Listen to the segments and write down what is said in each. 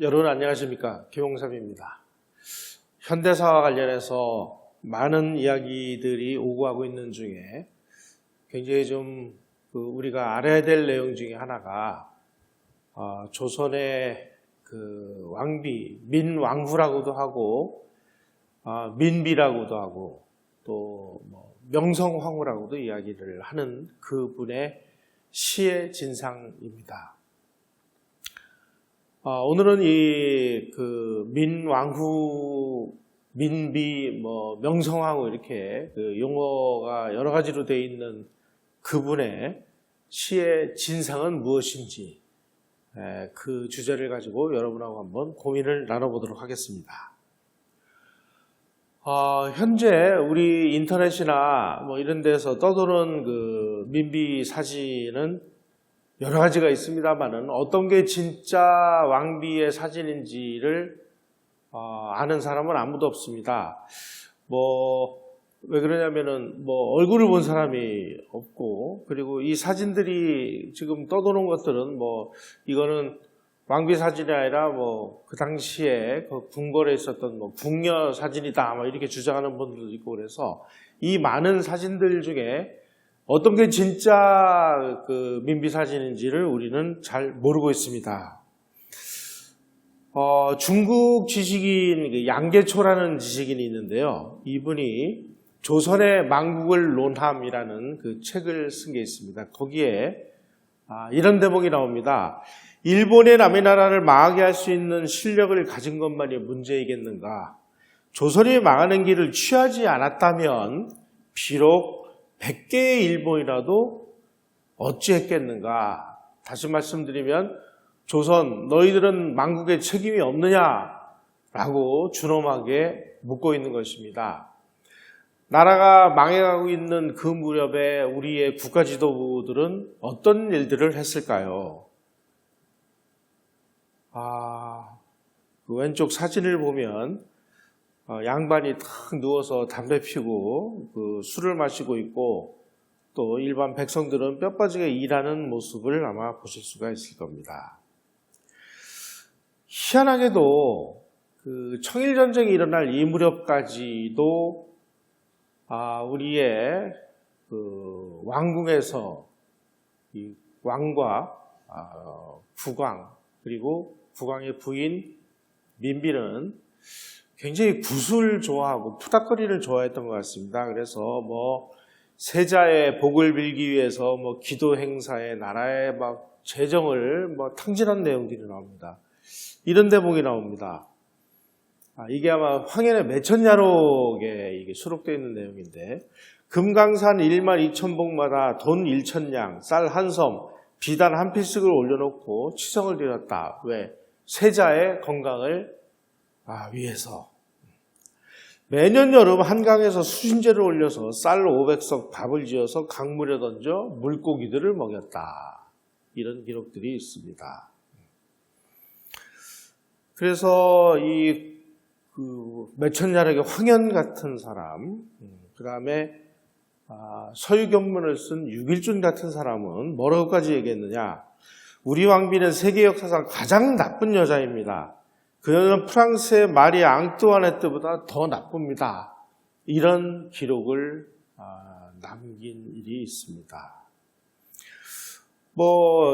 여러분 안녕하십니까? 김홍삼입니다. 현대사와 관련해서 많은 이야기들이 오고 가고 있는 중에 굉장히 좀 우리가 알아야 될 내용 중에 하나가 조선의 그 왕비, 민왕후라고도 하고 민비라고도 하고 또 명성황후라고도 이야기를 하는 그분의 시의 진상입니다. 오늘은 이 민왕후, 민비, 명성황후 이렇게 그 용어가 여러 가지로 되어 있는 그분의 시의 진상은 무엇인지 그 주제를 가지고 여러분하고 한번 고민을 나눠보도록 하겠습니다. 현재 우리 인터넷이나 이런 데서 떠도는 그 민비 사진은 여러 가지가 있습니다만은 어떤 게 진짜 왕비의 사진인지를 아는 사람은 아무도 없습니다. 왜 그러냐면은 얼굴을 본 사람이 없고, 그리고 이 사진들이 지금 떠도는 것들은 이거는 왕비 사진이 아니라 그 당시에 그 궁궐에 있었던 궁녀 사진이다 이렇게 주장하는 분들도 있고, 그래서 이 많은 사진들 중에 어떤 게 진짜 그 민비 사진인지를 우리는 잘 모르고 있습니다. 중국 지식인 양계초라는 지식인이 있는데요. 이분이 조선의 망국을 논함이라는 그 책을 쓴 게 있습니다. 거기에 이런 대목이 나옵니다. 일본의 남의 나라를 망하게 할 수 있는 실력을 가진 것만이 문제이겠는가? 조선이 망하는 길을 취하지 않았다면 비록 100개의 일본이라도 어찌했겠는가? 다시 말씀드리면 조선 너희들은 망국에 책임이 없느냐라고 준엄하게 묻고 있는 것입니다. 나라가 망해가고 있는 그 무렵에 우리의 국가 지도부들은 어떤 일들을 했을까요? 그 왼쪽 사진을 보면 양반이 탁 누워서 담배 피고 술을 마시고 있고, 또 일반 백성들은 뼈 빠지게 일하는 모습을 아마 보실 수가 있을 겁니다. 희한하게도 그 청일전쟁이 일어날 이 무렵까지도 우리의 그 왕궁에서 이 왕과 국왕, 그리고 국왕의 부인 민비는 굉장히 굿을 좋아하고 푸닥거리를 좋아했던 것 같습니다. 그래서 세자의 복을 빌기 위해서 기도 행사에 나라의 재정을 탕진한 내용들이 나옵니다. 이런 대목이 나옵니다. 이게 아마 황현의 매천야록에 이게 수록되어 있는 내용인데, 금강산 1만 2천봉마다 돈 1천냥, 쌀 한 섬, 비단 한 필씩을 올려놓고 치성을 드렸다. 왜? 세자의 건강을 위해서. 매년 여름 한강에서 수심제를 올려서 쌀 500석 밥을 지어서 강물에 던져 물고기들을 먹였다. 이런 기록들이 있습니다. 그래서 매천야록의 황현 같은 사람, 그 다음에 서유견문을 쓴 유길준 같은 사람은 뭐라고까지 얘기했느냐? 우리 왕비는 세계 역사상 가장 나쁜 여자입니다. 그녀는 프랑스의 마리 앙뚜아네트보다 더 나쁩니다. 이런 기록을 남긴 일이 있습니다.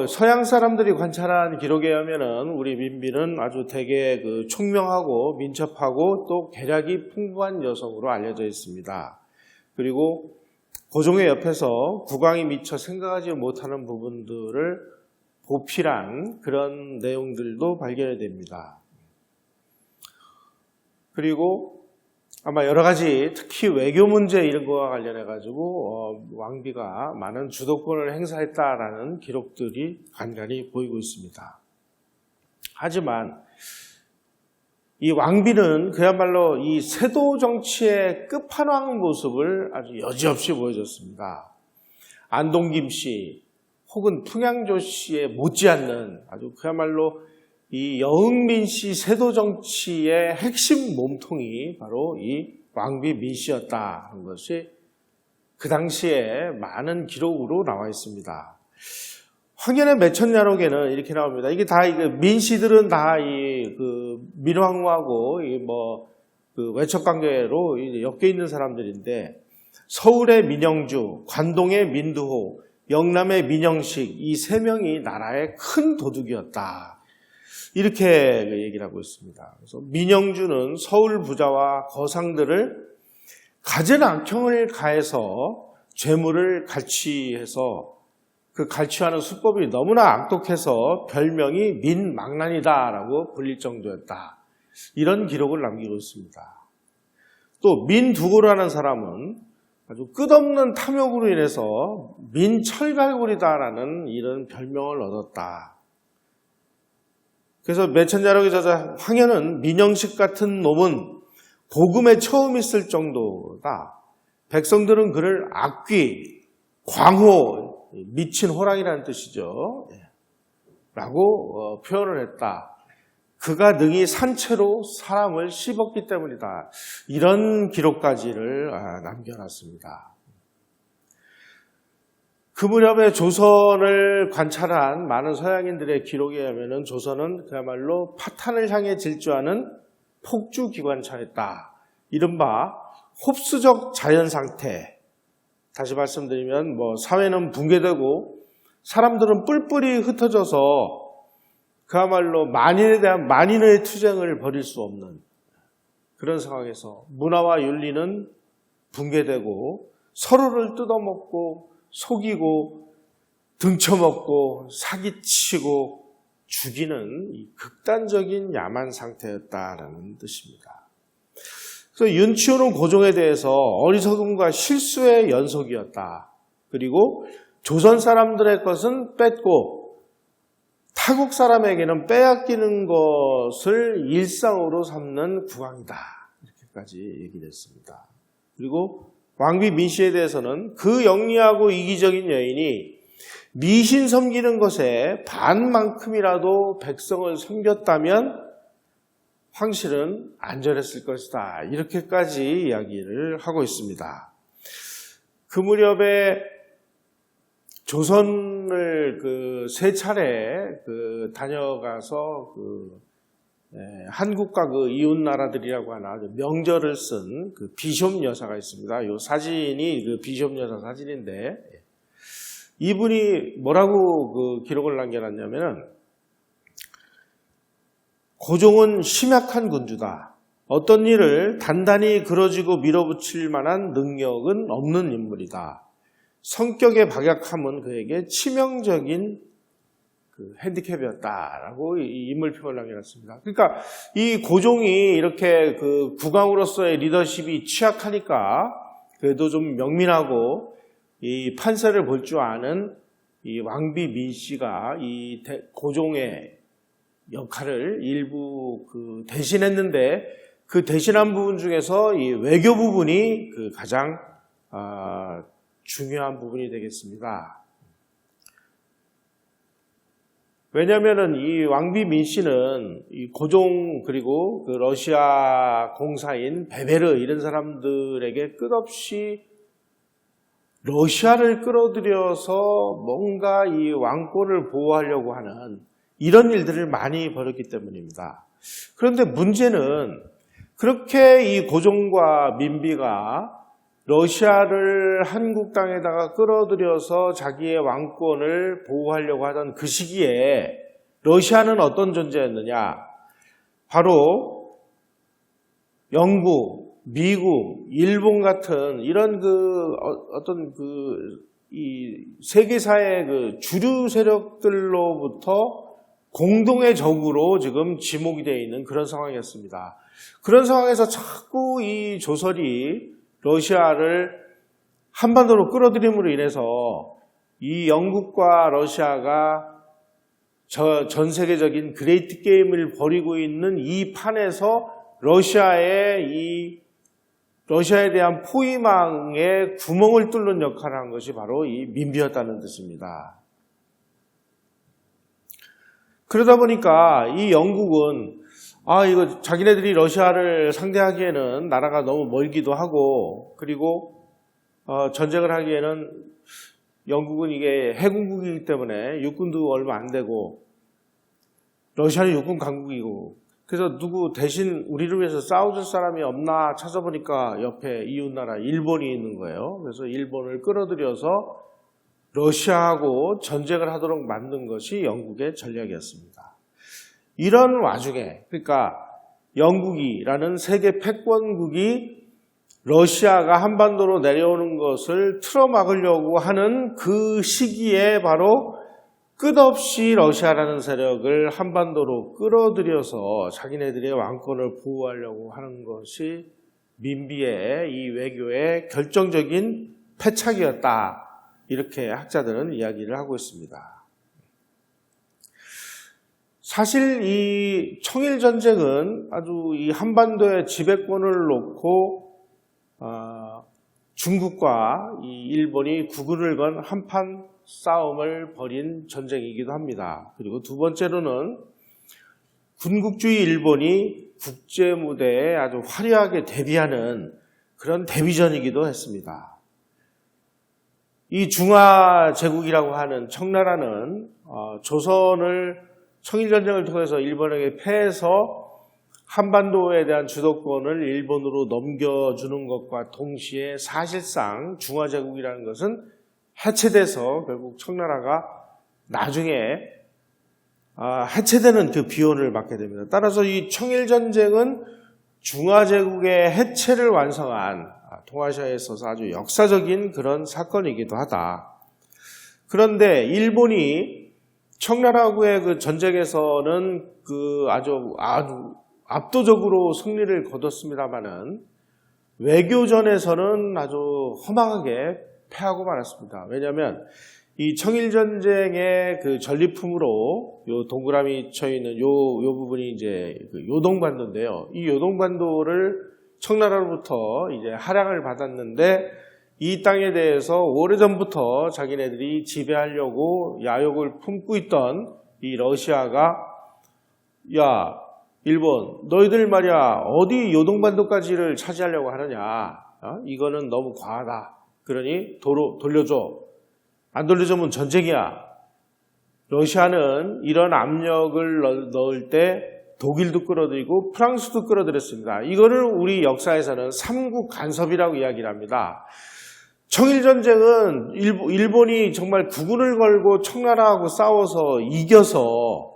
서양 사람들이 관찰한 기록에 의하면은 우리 민비는 아주 되게 총명하고 민첩하고 또 계략이 풍부한 여성으로 알려져 있습니다. 그리고 고종의 옆에서 국왕이 미처 생각하지 못하는 부분들을 보필한 그런 내용들도 발견이 됩니다. 그리고 아마 여러 가지, 특히 외교 문제 이런 거와 관련해가지고 왕비가 많은 주도권을 행사했다라는 기록들이 간간히 보이고 있습니다. 하지만 이 왕비는 그야말로 이 세도 정치의 끝판왕 모습을 아주 여지없이 보여줬습니다. 안동김 씨 혹은 풍양조 씨에 못지않는 아주 그야말로 이 여흥민 씨 세도 정치의 핵심 몸통이 바로 이 왕비 민 씨였다는 것이 그 당시에 많은 기록으로 나와 있습니다. 황현의 매천야록에는 이렇게 나옵니다. 이게 다 민씨들은 다 민왕후하고 외척관계로 엮여 있는 사람들인데, 서울의 민영주, 관동의 민두호, 영남의 민영식, 이 세 명이 나라의 큰 도둑이었다. 이렇게 얘기를 하고 있습니다. 그래서 민영주는 서울 부자와 거상들을 갖은 악형을 가해서 죄물을 갈취해서 그 갈취하는 수법이 너무나 악독해서 별명이 민망난이다라고 불릴 정도였다. 이런 기록을 남기고 있습니다. 또 민두고라는 사람은 아주 끝없는 탐욕으로 인해서 민철갈고리다라는 이런 별명을 얻었다. 그래서 매천야록의 저자 황현은 민영식 같은 놈은 복음에 처음 있을 정도다. 백성들은 그를 악귀, 광호, 미친 호랑이라는 뜻이죠. 라고 표현을 했다. 그가 능히 산채로 사람을 씹었기 때문이다. 이런 기록까지를 남겨놨습니다. 그 무렵에 조선을 관찰한 많은 서양인들의 기록에 의하면 조선은 그야말로 파탄을 향해 질주하는 폭주 기관차였다. 이른바 홉스적 자연 상태. 다시 말씀드리면 사회는 붕괴되고 사람들은 뿔뿔이 흩어져서 그야말로 만인에 대한 만인의 투쟁을 벌일 수 없는 그런 상황에서 문화와 윤리는 붕괴되고 서로를 뜯어먹고 속이고 등쳐먹고 사기치고 죽이는 이 극단적인 야만 상태였다라는 뜻입니다. 그래서 윤치호는 고종에 대해서 어리석음과 실수의 연속이었다. 그리고 조선 사람들의 것은 뺏고 타국 사람에게는 빼앗기는 것을 일상으로 삼는 국왕이다. 이렇게까지 얘기를 했습니다. 그리고 왕비 민씨에 대해서는 그 영리하고 이기적인 여인이 미신 섬기는 것에 반만큼이라도 백성을 섬겼다면 황실은 안전했을 것이다. 이렇게까지 이야기를 하고 있습니다. 그 무렵에 조선을 세 차례 다녀가서 한국과 이웃 나라들이라고 하나 명절을 쓴 비숍 여사가 있습니다. 이 사진이 비숍 여사 사진인데, 이분이 뭐라고 기록을 남겨놨냐면은, 고종은 심약한 군주다. 어떤 일을 단단히 그려지고 밀어붙일 만한 능력은 없는 인물이다. 성격의 박약함은 그에게 치명적인 핸디캡이었다라고 이 인물평을 남겨놨습니다. 그러니까 이 고종이 이렇게 국왕으로서의 리더십이 취약하니까 그래도 좀 명민하고 이 판세를 볼 줄 아는 이 왕비 민씨가 이 고종의 역할을 일부 대신했는데, 그 대신한 부분 중에서 이 외교 부분이 가장 중요한 부분이 되겠습니다. 왜냐하면 이 왕비 민씨는 이 고종 그리고 러시아 공사인 베베르 이런 사람들에게 끝없이 러시아를 끌어들여서 뭔가 이 왕권을 보호하려고 하는 이런 일들을 많이 벌였기 때문입니다. 그런데 문제는 그렇게 이 고종과 민비가 러시아를 한국 땅에다가 끌어들여서 자기의 왕권을 보호하려고 하던 그 시기에 러시아는 어떤 존재였느냐? 바로 영국, 미국, 일본 같은 이런 이 세계사의 주류 세력들로부터 공동의 적으로 지금 지목이 되어 있는 그런 상황이었습니다. 그런 상황에서 자꾸 이 조선이 러시아를 한반도로 끌어들임으로 인해서 이 영국과 러시아가 전 세계적인 그레이트 게임을 벌이고 있는 이 판에서 러시아에 대한 포위망에 구멍을 뚫는 역할을 한 것이 바로 이 민비였다는 뜻입니다. 그러다 보니까 이 영국은 이거 자기네들이 러시아를 상대하기에는 나라가 너무 멀기도 하고, 그리고 전쟁을 하기에는 영국은 이게 해군국이기 때문에 육군도 얼마 안 되고 러시아는 육군 강국이고 그래서 누구 대신 우리를 위해서 싸워줄 사람이 없나 찾아보니까 옆에 이웃나라 일본이 있는 거예요. 그래서 일본을 끌어들여서 러시아하고 전쟁을 하도록 만든 것이 영국의 전략이었습니다. 이런 와중에 그러니까 영국이라는 세계 패권국이 러시아가 한반도로 내려오는 것을 틀어막으려고 하는 그 시기에 바로 끝없이 러시아라는 세력을 한반도로 끌어들여서 자기네들의 왕권을 보호하려고 하는 것이 민비의 이 외교의 결정적인 패착이었다. 이렇게 학자들은 이야기를 하고 있습니다. 사실 이 청일전쟁은 아주 이 한반도의 지배권을 놓고 중국과 이 일본이 구글을 건 한판 싸움을 벌인 전쟁이기도 합니다. 그리고 두 번째로는 군국주의 일본이 국제 무대에 아주 화려하게 데뷔하는 그런 데뷔전이기도 했습니다. 이 중화제국이라고 하는 청나라는 조선을 청일전쟁을 통해서 일본에게 패해서 한반도에 대한 주도권을 일본으로 넘겨주는 것과 동시에 사실상 중화제국이라는 것은 해체돼서 결국 청나라가 나중에 해체되는 그 비용을 맞게 됩니다. 따라서 이 청일전쟁은 중화제국의 해체를 완성한 동아시아에 있어서 아주 역사적인 그런 사건이기도 하다. 그런데 일본이 청나라하고의 그 전쟁에서는 그 아주 압도적으로 승리를 거뒀습니다만은 외교전에서는 아주 허망하게 패하고 말았습니다. 왜냐하면 이 청일전쟁의 그 전리품으로 요 동그라미 쳐 있는 요 부분이 이제 그 요동반도인데요. 이 요동반도를 청나라로부터 이제 할양을 받았는데 이 땅에 대해서 오래전부터 자기네들이 지배하려고 야욕을 품고 있던 이 러시아가 야 일본 너희들 말이야 어디 요동반도까지를 차지하려고 하느냐 이거는 너무 과하다. 그러니 도로 돌려줘. 안 돌려주면 전쟁이야. 러시아는 이런 압력을 넣을 때 독일도 끌어들이고 프랑스도 끌어들였습니다. 이거를 우리 역사에서는 삼국 간섭이라고 이야기를 합니다. 청일전쟁은 일본이 정말 국군을 걸고 청나라하고 싸워서 이겨서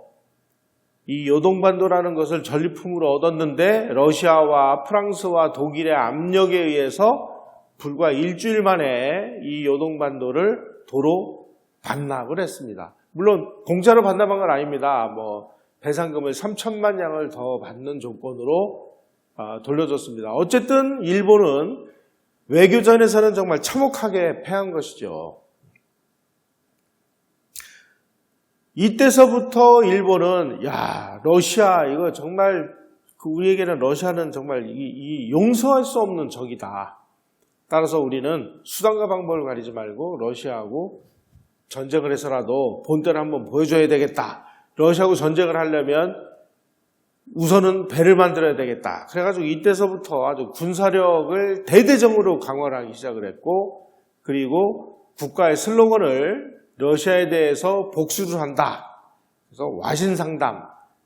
이 요동반도라는 것을 전리품으로 얻었는데 러시아와 프랑스와 독일의 압력에 의해서 불과 일주일 만에 이 요동반도를 도로 반납을 했습니다. 물론 공짜로 반납한 건 아닙니다. 배상금을 3천만 양을 더 받는 조건으로 돌려줬습니다. 어쨌든 일본은 외교전에서는 정말 참혹하게 패한 것이죠. 이때서부터 일본은 러시아 이거 정말 우리에게는 러시아는 정말 이 용서할 수 없는 적이다. 따라서 우리는 수단과 방법을 가리지 말고 러시아하고 전쟁을 해서라도 본때를 한번 보여줘야 되겠다. 러시아하고 전쟁을 하려면 우선은 배를 만들어야 되겠다. 그래가지고 이때서부터 아주 군사력을 대대적으로 강화하기 시작을 했고 그리고 국가의 슬로건을 러시아에 대해서 복수를 한다. 그래서 와신상담,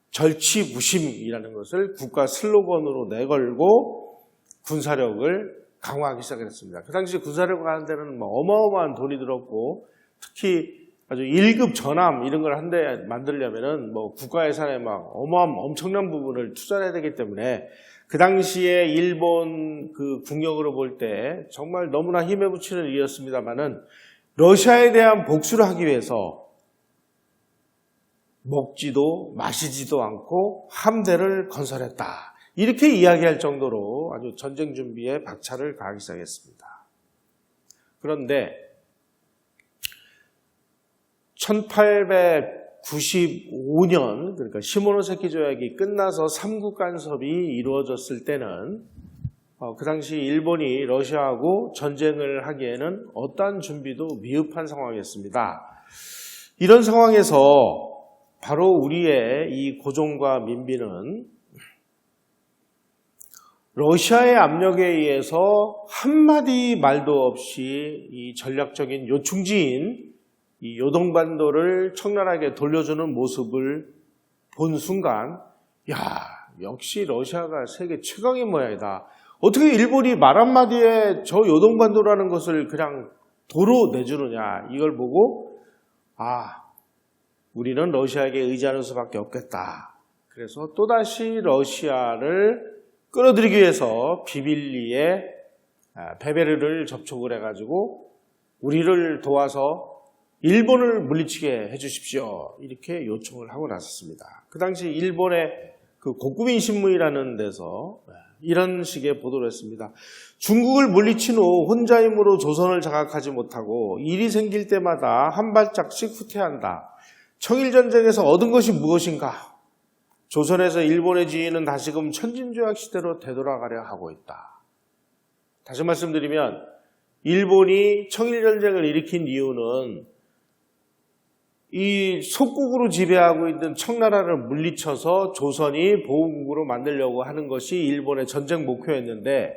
절치무심이라는 것을 국가 슬로건으로 내걸고 군사력을 강화하기 시작했습니다. 그 당시 군사력을 하는 데는 어마어마한 돈이 들었고 특히 아주 1급 전함 이런 걸 한 대 만들려면은 국가 예산에 엄청난 부분을 투자해야 되기 때문에 그 당시에 일본 그 국력으로 볼 때 정말 너무나 힘에 부치는 일이었습니다만은 러시아에 대한 복수를 하기 위해서 먹지도 마시지도 않고 함대를 건설했다. 이렇게 이야기할 정도로 아주 전쟁 준비에 박차를 가하기 시작했습니다. 그런데 1895년 그러니까 시모노세키 조약이 끝나서 삼국 간섭이 이루어졌을 때는 그 당시 일본이 러시아하고 전쟁을 하기에는 어떠한 준비도 미흡한 상황이었습니다. 이런 상황에서 바로 우리의 이 고종과 민비는 러시아의 압력에 의해서 한마디 말도 없이 이 전략적인 요충지인 이 요동반도를 청나라하게 돌려주는 모습을 본 순간, 야, 역시 러시아가 세계 최강의 모양이다. 어떻게 일본이 말 한마디에 저 요동반도라는 것을 그냥 도로 내주느냐. 이걸 보고 우리는 러시아에게 의지하는 수밖에 없겠다. 그래서 또다시 러시아를 끌어들이기 위해서 비빌리에 베베르를 접촉을 해가지고 우리를 도와서 일본을 물리치게 해주십시오. 이렇게 요청을 하고 나섰습니다. 그 당시 일본의 그 고쿠민 신문이라는 데서 이런 식의 보도를 했습니다. 중국을 물리친 후 혼자 힘으로 조선을 장악하지 못하고 일이 생길 때마다 한 발짝씩 후퇴한다. 청일전쟁에서 얻은 것이 무엇인가? 조선에서 일본의 지위는 다시금 천진조약 시대로 되돌아가려 하고 있다. 다시 말씀드리면 일본이 청일전쟁을 일으킨 이유는 이 속국으로 지배하고 있는 청나라를 물리쳐서 조선이 보호국으로 만들려고 하는 것이 일본의 전쟁 목표였는데,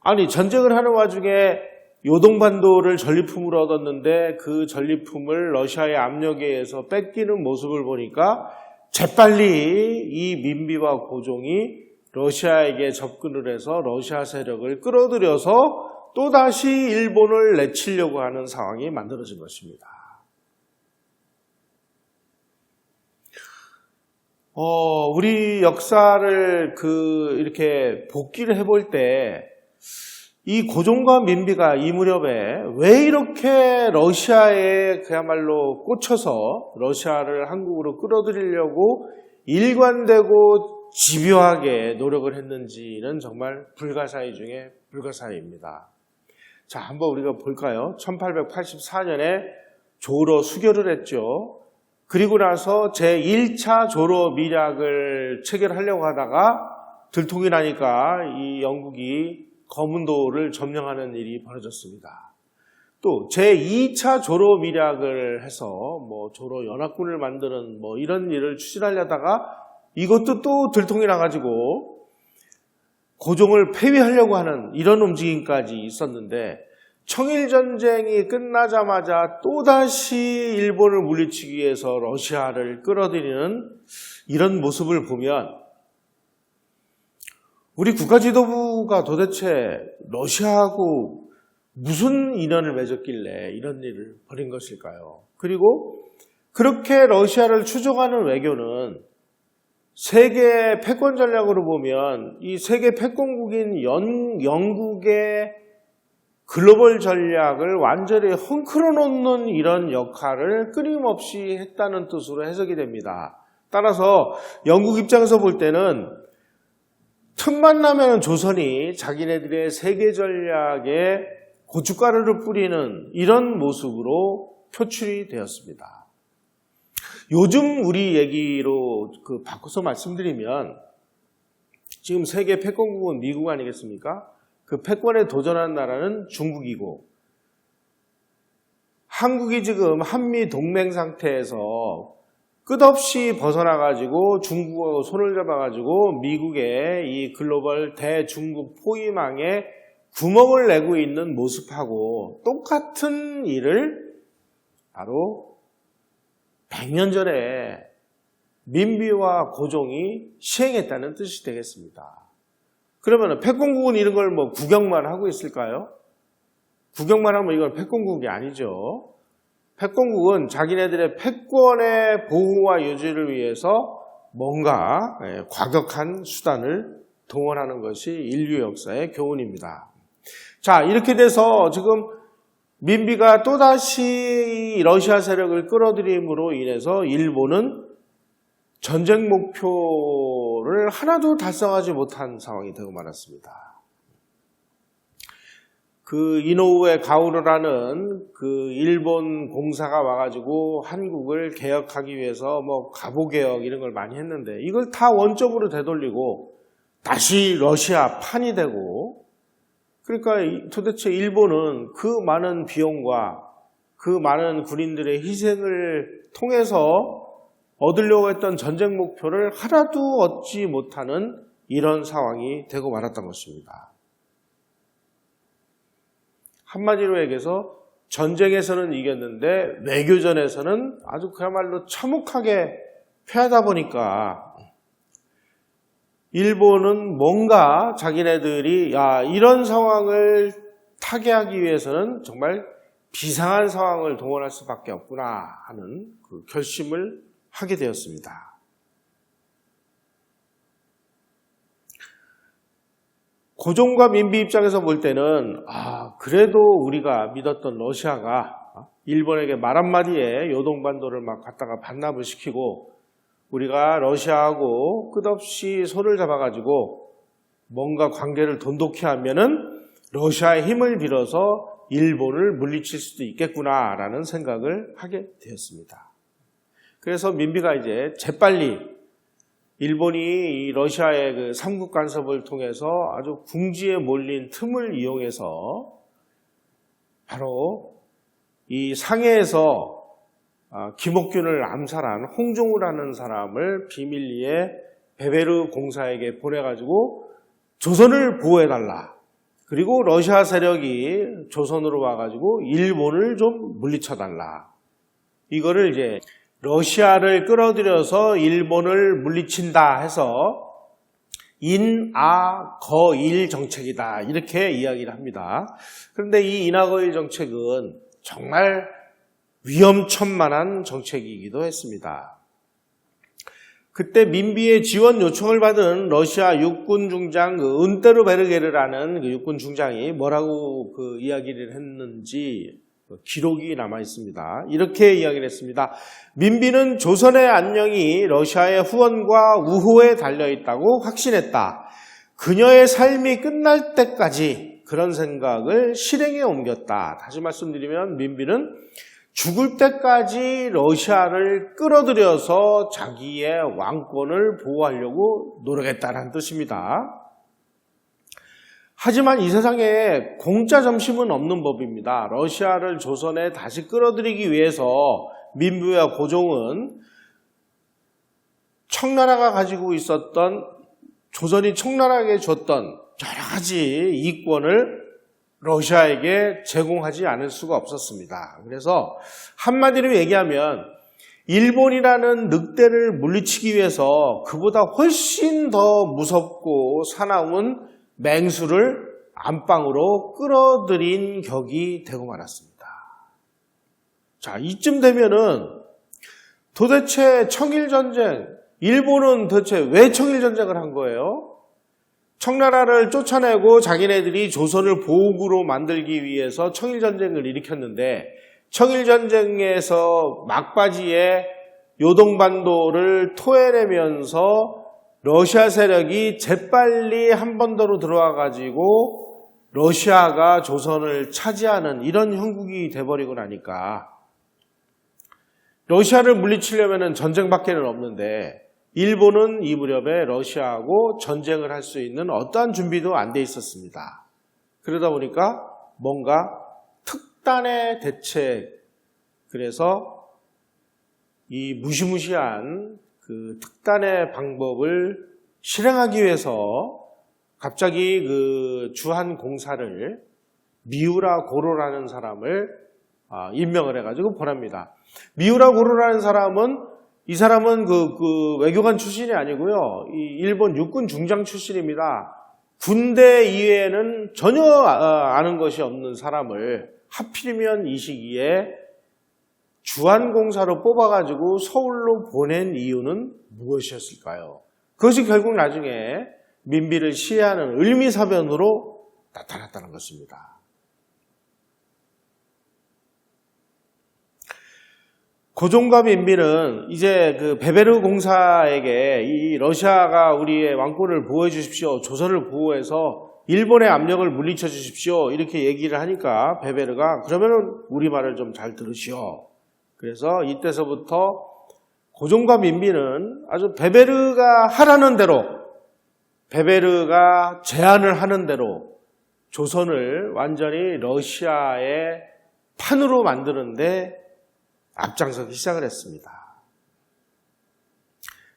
아니 전쟁을 하는 와중에 요동반도를 전리품으로 얻었는데 그 전리품을 러시아의 압력에 의해서 뺏기는 모습을 보니까 재빨리 이 민비와 고종이 러시아에게 접근을 해서 러시아 세력을 끌어들여서 또다시 일본을 내치려고 하는 상황이 만들어진 것입니다. 우리 역사를 이렇게 복기를 해볼 때 이 고종과 민비가 이 무렵에 왜 이렇게 러시아에 그야말로 꽂혀서 러시아를 한국으로 끌어들이려고 일관되고 집요하게 노력을 했는지는 정말 불가사의 중에 불가사의입니다. 자, 한번 우리가 볼까요? 1884년에 조로 수교를 했죠. 그리고 나서 제1차 조로 미략을 체결하려고 하다가 들통이 나니까 이 영국이 거문도를 점령하는 일이 벌어졌습니다. 또 제2차 조로 미략을 해서 조로 연합군을 만드는 이런 일을 추진하려다가 이것도 또 들통이 나가지고 고종을 폐위하려고 하는 이런 움직임까지 있었는데, 청일전쟁이 끝나자마자 또다시 일본을 물리치기 위해서 러시아를 끌어들이는 이런 모습을 보면 우리 국가지도부가 도대체 러시아하고 무슨 인연을 맺었길래 이런 일을 벌인 것일까요? 그리고 그렇게 러시아를 추종하는 외교는 세계 패권 전략으로 보면 이 세계 패권국인 영국의 글로벌 전략을 완전히 헝클어 놓는 이런 역할을 끊임없이 했다는 뜻으로 해석이 됩니다. 따라서 영국 입장에서 볼 때는 틈만 나면 조선이 자기네들의 세계 전략에 고춧가루를 뿌리는 이런 모습으로 표출이 되었습니다. 요즘 우리 얘기로 바꿔서 말씀드리면 지금 세계 패권국은 미국 아니겠습니까? 그 패권에 도전한 나라는 중국이고, 한국이 지금 한미 동맹 상태에서 끝없이 벗어나가지고 중국하고 손을 잡아가지고 미국의 이 글로벌 대중국 포위망에 구멍을 내고 있는 모습하고 똑같은 일을 바로 100년 전에 민비와 고종이 시행했다는 뜻이 되겠습니다. 그러면 패권국은 이런 걸 구경만 하고 있을까요? 구경만 하면 이건 패권국이 아니죠. 패권국은 자기네들의 패권의 보호와 유지를 위해서 뭔가 과격한 수단을 동원하는 것이 인류 역사의 교훈입니다. 자, 이렇게 돼서 지금 민비가 또다시 러시아 세력을 끌어들임으로 인해서 일본은 전쟁 목표를 하나도 달성하지 못한 상황이 되고 말았습니다. 이노우에 가오르라는 일본 공사가 와가지고 한국을 개혁하기 위해서 가보개혁 이런 걸 많이 했는데, 이걸 다 원점으로 되돌리고 다시 러시아 판이 되고, 그러니까 도대체 일본은 그 많은 비용과 그 많은 군인들의 희생을 통해서 얻으려고 했던 전쟁 목표를 하나도 얻지 못하는 이런 상황이 되고 말았던 것입니다. 한마디로 얘기해서 전쟁에서는 이겼는데 외교전에서는 아주 그야말로 참혹하게 패하다 보니까 일본은 뭔가 자기네들이 이런 상황을 타개하기 위해서는 정말 비상한 상황을 동원할 수밖에 없구나 하는 그 결심을 하게 되었습니다. 고종과 민비 입장에서 볼 때는 그래도 우리가 믿었던 러시아가 일본에게 말 한마디에 요동반도를 막 갖다가 반납을 시키고 우리가 러시아하고 끝없이 손을 잡아가지고 뭔가 관계를 돈독히 하면은 러시아의 힘을 빌어서 일본을 물리칠 수도 있겠구나라는 생각을 하게 되었습니다. 그래서 민비가 이제 재빨리 일본이 이 러시아의 그 삼국 간섭을 통해서 아주 궁지에 몰린 틈을 이용해서 바로 이 상해에서 김옥균을 암살한 홍종우라는 사람을 비밀리에 베베르 공사에게 보내가지고 조선을 보호해달라. 그리고 러시아 세력이 조선으로 와가지고 일본을 좀 물리쳐달라. 이거를 이제 러시아를 끌어들여서 일본을 물리친다 해서 인아거일 정책이다 이렇게 이야기를 합니다. 그런데 이 인아거일 정책은 정말 위험천만한 정책이기도 했습니다. 그때 민비의 지원 요청을 받은 러시아 육군 중장 은테르베르게르라는 그 육군 중장이 뭐라고 그 이야기를 했는지 기록이 남아 있습니다. 이렇게 이야기를 했습니다. 민비는 조선의 안녕이 러시아의 후원과 우호에 달려있다고 확신했다. 그녀의 삶이 끝날 때까지 그런 생각을 실행에 옮겼다. 다시 말씀드리면 민비는 죽을 때까지 러시아를 끌어들여서 자기의 왕권을 보호하려고 노력했다는 뜻입니다. 하지만 이 세상에 공짜 점심은 없는 법입니다. 러시아를 조선에 다시 끌어들이기 위해서 민비와 고종은 청나라가 가지고 있었던, 조선이 청나라에게 줬던 여러 가지 이권을 러시아에게 제공하지 않을 수가 없었습니다. 그래서 한마디로 얘기하면 일본이라는 늑대를 물리치기 위해서 그보다 훨씬 더 무섭고 사나운 맹수를 안방으로 끌어들인 격이 되고 말았습니다. 자, 이쯤 되면은 도대체 청일전쟁, 일본은 도대체 왜 청일전쟁을 한 거예요? 청나라를 쫓아내고 자기네들이 조선을 보국으로 만들기 위해서 청일전쟁을 일으켰는데 청일전쟁에서 막바지에 요동반도를 토해내면서 러시아 세력이 재빨리 한반도로 들어와가지고 러시아가 조선을 차지하는 이런 형국이 돼버리고 나니까 러시아를 물리치려면 전쟁밖에는 없는데 일본은 이 무렵에 러시아하고 전쟁을 할 수 있는 어떠한 준비도 안 돼 있었습니다. 그러다 보니까 뭔가 특단의 대책, 그래서 이 무시무시한 그 특단의 방법을 실행하기 위해서 갑자기 그 주한 공사를 미우라 고로라는 사람을 임명을 해가지고 보냅니다. 미우라 고로라는 사람은 이 사람은 그 외교관 출신이 아니고요. 이 일본 육군 중장 출신입니다. 군대 이외에는 전혀 아는 것이 없는 사람을 하필이면 이 시기에 주한공사로 뽑아가지고 서울로 보낸 이유는 무엇이었을까요? 그것이 결국 나중에 민비를 시해하는 을미사변으로 나타났다는 것입니다. 고종과 민비는 이제 그 베베르 공사에게 이 러시아가 우리의 왕권을 보호해 주십시오. 조선을 보호해서 일본의 압력을 물리쳐 주십시오. 이렇게 얘기를 하니까 베베르가 그러면은 우리 말을 좀 잘 들으시오. 그래서 이때서부터 고종과 민비는 아주 베베르가 하라는 대로, 베베르가 제안을 하는 대로 조선을 완전히 러시아의 판으로 만드는데 앞장서기 시작을 했습니다.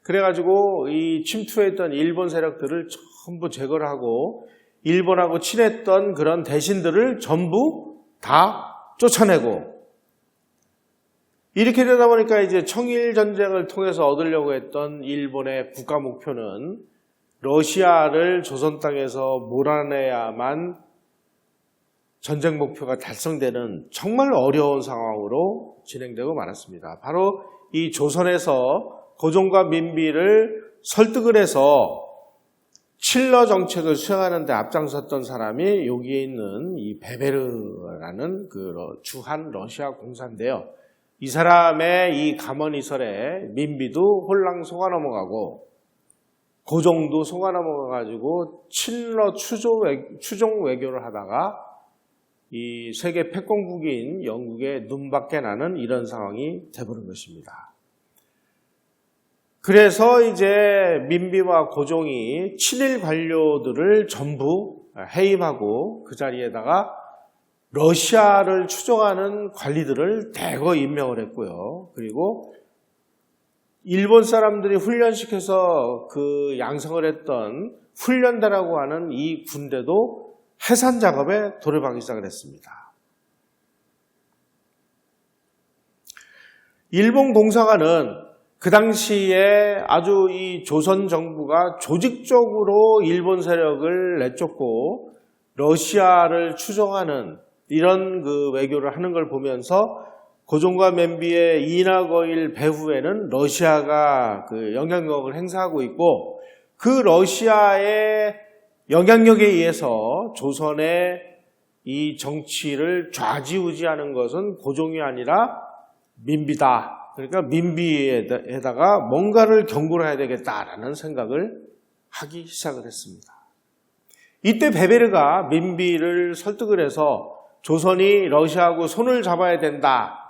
그래가지고 이 침투했던 일본 세력들을 전부 제거를 하고 일본하고 친했던 그런 대신들을 전부 다 쫓아내고, 이렇게 되다 보니까 이제 청일전쟁을 통해서 얻으려고 했던 일본의 국가 목표는 러시아를 조선 땅에서 몰아내야만 전쟁 목표가 달성되는 정말 어려운 상황으로 진행되고 말았습니다. 바로 이 조선에서 고종과 민비를 설득을 해서 칠러 정책을 수행하는 데 앞장섰던 사람이 여기에 있는 이 베베르라는 그 주한 러시아 공사인데요. 이 사람의 이 감언이설에 민비도 홀랑 속아 넘어가고 고종도 속아 넘어가가지고 칠러 추종 외교를 하다가 이 세계 패권국인 영국의 눈밖에 나는 이런 상황이 되버린 것입니다. 그래서 이제 민비와 고종이 친일 관료들을 전부 해임하고 그 자리에다가 러시아를 추종하는 관리들을 대거 임명을 했고요. 그리고 일본 사람들이 훈련시켜서 그 양성을 했던 훈련대라고 하는 이 군대도 해산 작업에 돌입하기 시작을 했습니다. 일본 공사관은 그 당시에 아주 이 조선 정부가 조직적으로 일본 세력을 내쫓고 러시아를 추종하는 이런 그 외교를 하는 걸 보면서 고종과 맨비의 이나거일 배후에는 러시아가 그 영향력을 행사하고 있고, 그 러시아의 영향력에 의해서 조선의 이 정치를 좌지우지하는 것은 고종이 아니라 민비다. 그러니까 민비에다가 뭔가를 경고를 해야 되겠다라는 생각을 하기 시작을 했습니다. 이때 베베르가 민비를 설득을 해서 조선이 러시아하고 손을 잡아야 된다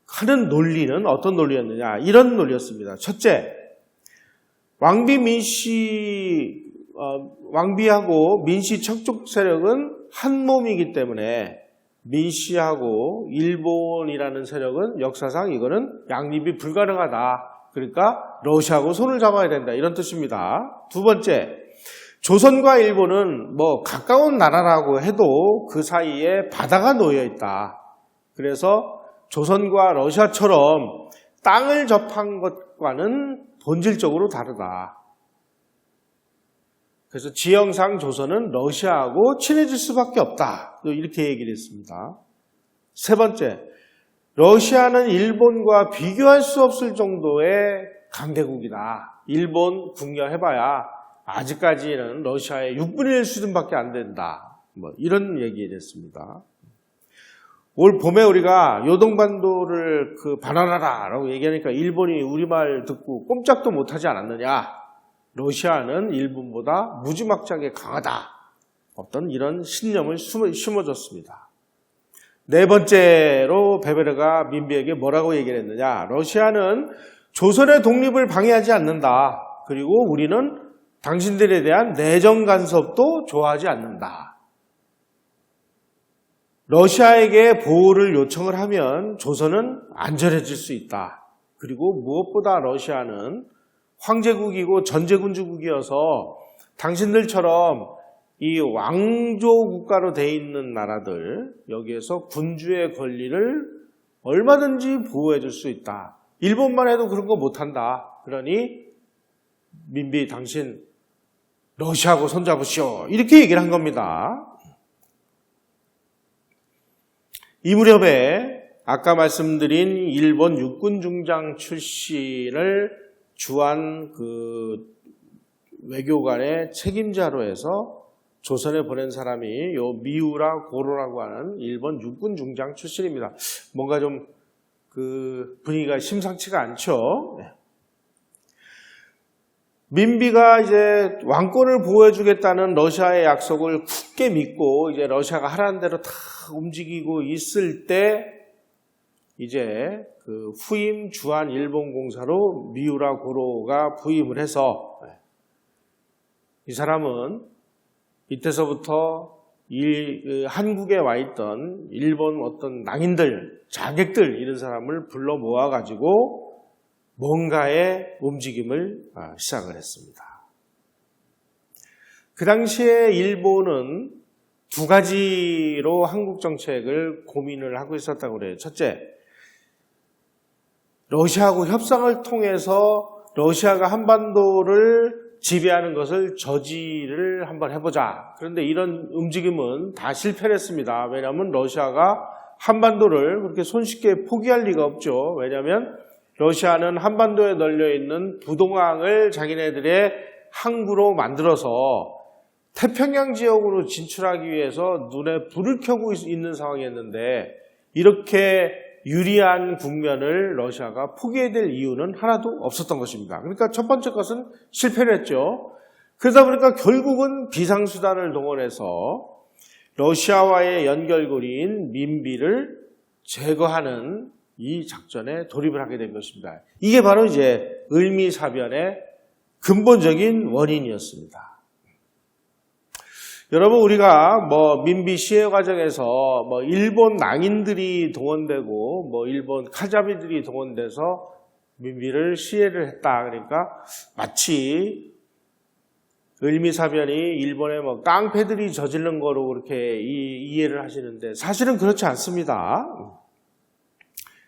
하는 논리는 어떤 논리였느냐, 이런 논리였습니다. 첫째, 왕비하고 민씨 척족 세력은 한 몸이기 때문에 민씨하고 일본이라는 세력은 역사상 이거는 양립이 불가능하다. 그러니까 러시아하고 손을 잡아야 된다, 이런 뜻입니다. 두 번째, 조선과 일본은 뭐 가까운 나라라고 해도 그 사이에 바다가 놓여 있다. 그래서 조선과 러시아처럼 땅을 접한 것과는 본질적으로 다르다. 그래서 지형상 조선은 러시아하고 친해질 수밖에 없다. 이렇게 얘기를 했습니다. 세 번째, 러시아는 일본과 비교할 수 없을 정도의 강대국이다. 일본 국녀해봐야 아직까지는 러시아의 6분의 1 수준밖에 안 된다. 뭐 이런 얘기를 했습니다. 올 봄에 우리가 요동반도를 반환하라라고 얘기하니까 일본이 우리말 듣고 꼼짝도 못하지 않았느냐. 러시아는 일본보다 무지막지하게 강하다. 어떤 이런 신념을 심어줬습니다. 네 번째로 베베르가 민비에게 뭐라고 얘기를 했느냐. 러시아는 조선의 독립을 방해하지 않는다. 그리고 우리는 당신들에 대한 내정 간섭도 좋아하지 않는다. 러시아에게 보호를 요청을 하면 조선은 안전해질 수 있다. 그리고 무엇보다 러시아는 황제국이고 전제군주국이어서 당신들처럼 이 왕조 국가로 돼 있는 나라들, 여기에서 군주의 권리를 얼마든지 보호해 줄 수 있다. 일본만 해도 그런 거 못한다. 그러니 민비 당신 러시아하고 손잡으시오. 이렇게 얘기를 한 겁니다. 이 무렵에 아까 말씀드린 일본 육군중장 출신을 주한 그 외교관의 책임자로 해서 조선에 보낸 사람이 요 미우라 고로라고 하는 일본 육군중장 출신입니다. 뭔가 좀 그 분위기가 심상치가 않죠. 민비가 이제 왕권을 보호해주겠다는 러시아의 약속을 굳게 믿고 이제 러시아가 하라는 대로 다 움직이고 있을 때 이제 그 후임 주한 일본 공사로 미우라 고로가 부임을 해서 이 사람은 이때서부터 한국에 와 있던 일본 어떤 낭인들, 자객들 이런 사람을 불러 모아가지고 뭔가의 움직임을 시작을 했습니다. 그 당시에 일본은 두 가지로 한국 정책을 고민을 하고 있었다고 그래요. 첫째, 러시아하고 협상을 통해서 러시아가 한반도를 지배하는 것을 저지를 한번 해보자. 그런데 이런 움직임은 다 실패를 했습니다. 왜냐하면 러시아가 한반도를 그렇게 손쉽게 포기할 리가 없죠. 왜냐하면 러시아는 한반도에 널려있는 부동항을 자기네들의 항구로 만들어서 태평양 지역으로 진출하기 위해서 눈에 불을 켜고 있는 상황이었는데 이렇게 유리한 국면을 러시아가 포기해야 될 이유는 하나도 없었던 것입니다. 그러니까 첫 번째 것은 실패를 했죠. 그러다 보니까 결국은 비상수단을 동원해서 러시아와의 연결고리인 민비를 제거하는 이 작전에 돌입을 하게 된 것입니다. 이게 바로 이제 을미사변의 근본적인 원인이었습니다. 여러분, 우리가 민비 시해 과정에서 일본 낭인들이 동원되고 일본 칼잡이들이 동원돼서 민비를 시해를 했다. 그러니까 마치 을미사변이 일본의 깡패들이 저지른 거로 그렇게 이해를 하시는데 사실은 그렇지 않습니다.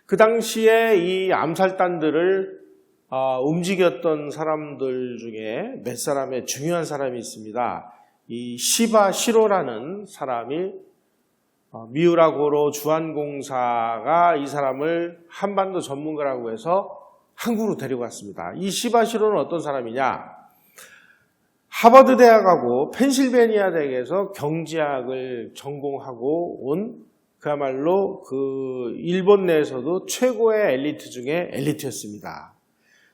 그 당시에 이 암살단들을 움직였던 사람들 중에 몇 사람의 중요한 사람이 있습니다. 이 시바 시로라는 사람이 미우라 고로 주한공사가 이 사람을 한반도 전문가라고 해서 한국으로 데리고 왔습니다. 이 시바 시로는 어떤 사람이냐? 하버드 대학하고 펜실베니아 대학에서 경제학을 전공하고 온 그야말로 그 일본 내에서도 최고의 엘리트 중에 엘리트였습니다.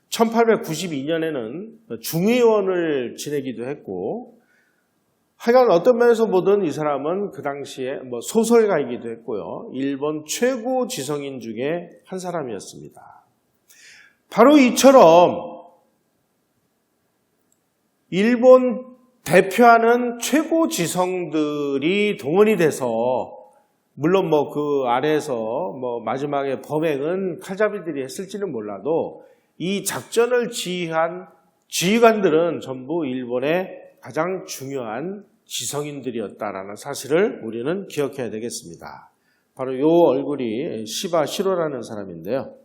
1892년에는 중의원을 지내기도 했고 하여간 어떤 면에서 보든 이 사람은 그 당시에 소설가이기도 했고요. 일본 최고 지성인 중에 한 사람이었습니다. 바로 이처럼 일본 대표하는 최고 지성들이 동원이 돼서 물론 그 아래에서 마지막에 범행은 칼잡이들이 했을지는 몰라도 이 작전을 지휘한 지휘관들은 전부 일본의 가장 중요한 지성인들이었다라는 사실을 우리는 기억해야 되겠습니다. 바로 이 얼굴이 시바 시로라는 사람인데요.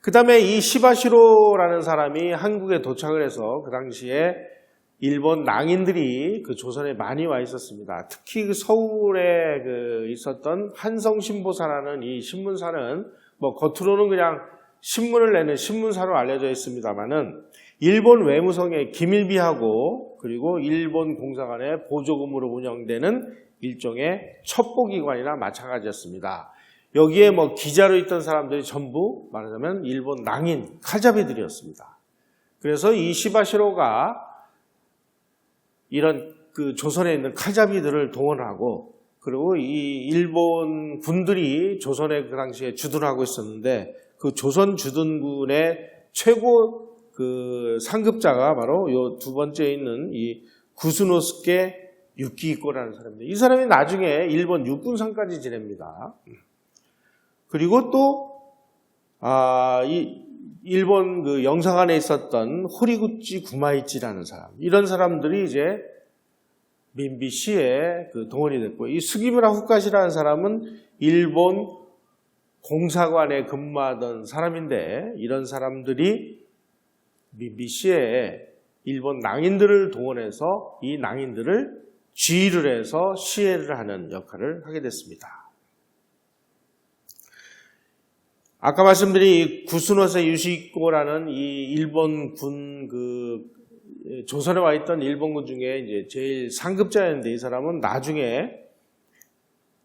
그 다음에 이 시바 시로라는 사람이 한국에 도착을 해서 그 당시에 일본 낭인들이 그 조선에 많이 와 있었습니다. 특히 그 서울에 있었던 한성신보사라는 이 신문사는 겉으로는 그냥 신문을 내는 신문사로 알려져 있습니다만은 일본 외무성의 기밀비하고 그리고 일본 공사관의 보조금으로 운영되는 일종의 첩보기관이나 마찬가지였습니다. 여기에 기자로 있던 사람들이 전부 말하자면 일본 낭인, 칼잡이들이었습니다. 그래서 이 시바시로가 이런 그 조선에 있는 칼잡이들을 동원하고 그리고 이 일본 군들이 조선에 그 당시에 주둔하고 있었는데 그 조선 주둔군의 최고 그 상급자가 바로 요 두 번째에 있는 이 구스노스케 유키히코라는 사람입니다. 이 사람이 나중에 일본 육군상까지 지냅니다. 그리고 또 이 일본 그 영사관에 있었던 호리구치 구마이치라는 사람, 이런 사람들이 이제 민비 시에 그 동원이 됐고, 이 스기무라 후카시라는 사람은 일본 공사관에 근무하던 사람인데, 이런 사람들이 민비 시에 일본 낭인들을 동원해서 이 낭인들을 지휘를 해서 시해를 하는 역할을 하게 됐습니다. 아까 말씀드린 구스노세 유시히코라는 이 일본 군 조선에 와 있던 일본군 중에 이제 제일 상급자였는데, 이 사람은 나중에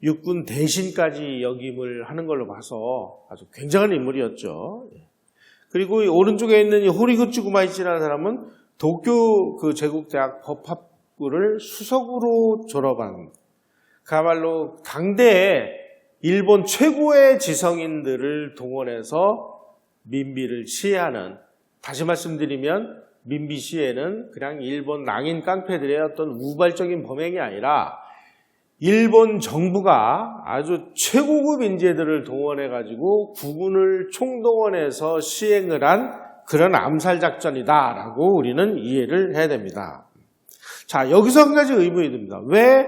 육군 대신까지 역임을 하는 걸로 봐서 아주 굉장한 인물이었죠. 그리고 오른쪽에 있는 이 호리구치 구마이치라는 사람은 도쿄 그 제국대학 법학부를 수석으로 졸업한 그야말로 당대에 일본 최고의 지성인들을 동원해서 민비를 시해하는, 다시 말씀드리면 민비 시해는 그냥 일본 낭인 깡패들의 어떤 우발적인 범행이 아니라 일본 정부가 아주 최고급 인재들을 동원해가지고 국군을 총동원해서 시행을 한 그런 암살작전이다라고 우리는 이해를 해야 됩니다. 자, 여기서 한 가지 의문이 듭니다. 왜